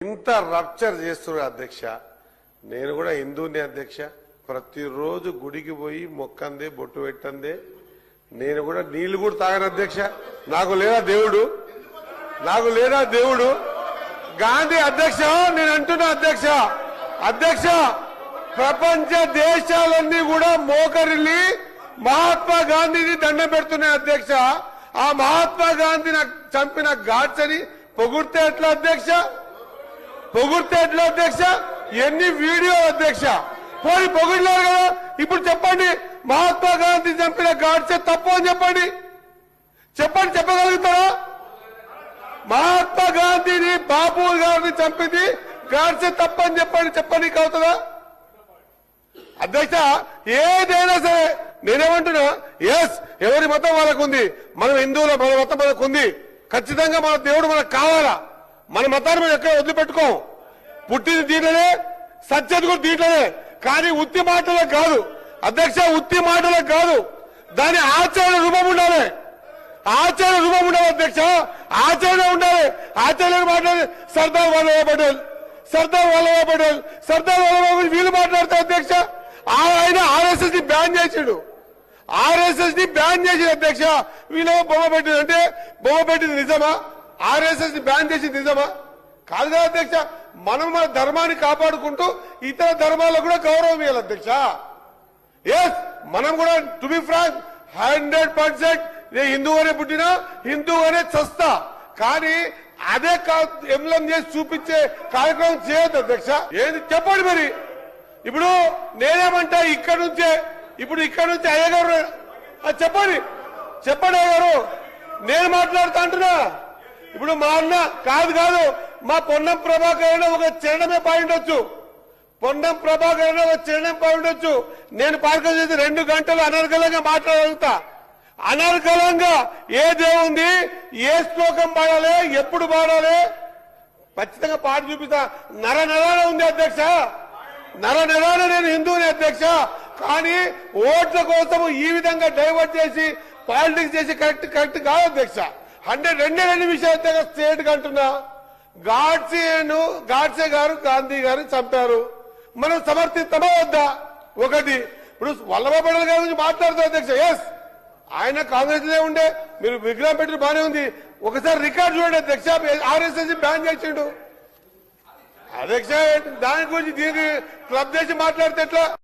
ఇంత రప్చర్ చేస్తున్నారు అధ్యక్ష. నేను కూడా హిందూనే అధ్యక్ష. ప్రతిరోజు గుడికి పోయి మొక్కందే బొట్టు పెట్టందే. నేను కూడా నీళ్లు కూడా తాగను అధ్యక్ష. నాకు లేదా దేవుడు, నాకు లేదా దేవుడు. గాంధీ అధ్యక్ష, నేను అంటున్నా అధ్యక్ష, అధ్యక్ష ప్రపంచ దేశాలన్నీ కూడా మోకరిల్లి మహాత్మా గాంధీని దండం పెడుతున్నాయి అధ్యక్ష. ఆ మహాత్మా గాంధీ నాకు చంపిన ఘాట్స్ అని పొగుడితే ఎట్లా అధ్యక్ష? పొగుడితే ఎట్లా అధ్యక్ష? ఎన్ని వీడియో అధ్యక్ష? పోయి పొగిడలేరు కదా. ఇప్పుడు చెప్పండి, మహాత్మా గాంధీ చంపిన ఘాట్సే తప్పు అని చెప్పండి. చెప్పండి, చెప్పగలుగుతారా? మహాత్మా గాంధీని బాపు గారిని చంపింది ఘాట్సే తప్పని చెప్పండి. చెప్పనీకి అవుతుందా అధ్యక్ష? ఏదైనా సరే నేనేమంటున్నా, ఎస్ ఎవరి మతం వాళ్ళకు ఉంది, మనం హిందువుల మన మతం మనకు ఉంది. ఖచ్చితంగా మన దేవుడు మనకు కావాలా. మన మతాన్ని మనం ఎక్కడ వదిలిపెట్టుకోం. పుట్టింది దీంట్లోనే, సత్యది కూడా దీంట్లోనే. కానీ ఉత్తి మాటలే కాదు అధ్యక్ష, ఉత్తి మాటలే కాదు, దాని ఆచరణ రూపం ఉండాలి. ఆచరణ రూపం ఉండాలి అధ్యక్ష, ఆచరణ ఉండాలి. ఆచరణ మాట్లాడి సర్దార్ వల్లభాయ్ పటేల్, సర్దార్ వల్లభాయ్ పటేల్, సర్దార్ వల్లభాయ్ వీళ్ళు మాట్లాడతారు అధ్యక్ష. ఆయన ఆర్ఎస్ఎస్ ని బ్యాన్ చేసాడు, ఆర్ఎస్ఎస్ ని బ్యాన్ చేసింది అధ్యక్ష. వీళ్ళు బొమ్మ పెట్టింది అంటే బొమ్మ పెట్టింది నిజమా? ఆర్ఎస్ఎస్ ని బ్యాన్ చేసింది నిజమా? కాదు కదా అధ్యక్ష. మనం మన ధర్మాన్ని కాపాడుకుంటూ ఇతర ధర్మాలకు కూడా గౌరవం ఇవ్వాలి అధ్యక్ష. ఎస్, మనం కూడా టు బి ఫ్రాంక్ 100% నేను హిందువునే పుట్టినా హిందువునే చస్తా. కానీ అదే ఎంలం చేసి చూపించే కార్యక్రమం చేయొద్దు అధ్యక్ష. ఏది చెప్పండి మరి. ఇప్పుడు నేనేమంటా ఇక్కడ నుంచే, ఇప్పుడు ఇక్కడ నుంచి అయ్యగారు చెప్పండి, చెప్పండి అయ్యగారు, నేను మాట్లాడుతా అంటున్నా. ఇప్పుడు మా అన్న కాదు కాదు మా పొన్నం ప్రభాకర్ అయినా ఒక చరణమే పాయిండొచ్చు, పొన్నం ప్రభాకర్ అయినా ఒక చరణం పాయిండొచ్చు. నేను పార్కం చేసి 2 గంటలు అనర్గళంగా మాట్లాడగలుగుతా. అనర్గళంగా ఏ దేవుంది, ఏ శ్లోకం పాడాలి, ఎప్పుడు పాడాలి ఖచ్చితంగా పాట చూపిస్తా. నర నరాన ఉంది అధ్యక్ష, నర నరాన నేను హిందువుని అధ్యక్ష. కానీ ఓట్ల కోసం ఈ విధంగా డైవర్ట్ చేసి పాలిటిక్స్ చేసి కరెక్ట్ కాదు అధ్యక్ష. 2 విషయాలు అధ్యక్ష. స్టేట్ గా అంటున్నా, గాడ్సే గారు గాంధీ గారిని చంపారు, మనం సమర్థిస్తామా వద్దా? ఒకటి. ఇప్పుడు వల్లభాయ్ పటేల్ గారి గురించి మాట్లాడుతారు అధ్యక్ష. ఎస్, ఆయన కాంగ్రెస్ లే ఉండే, మీరు విగ్రహం పెట్టి బానే ఉంది. ఒకసారి రికార్డు చూడండి అధ్యక్ష, ఆర్ఎస్ఎస్ బ్యాన్ చేసిండు అధ్యక్ష. దాని గురించి దీన్ని క్లబ్ చేసి మాట్లాడితే ఎట్లా?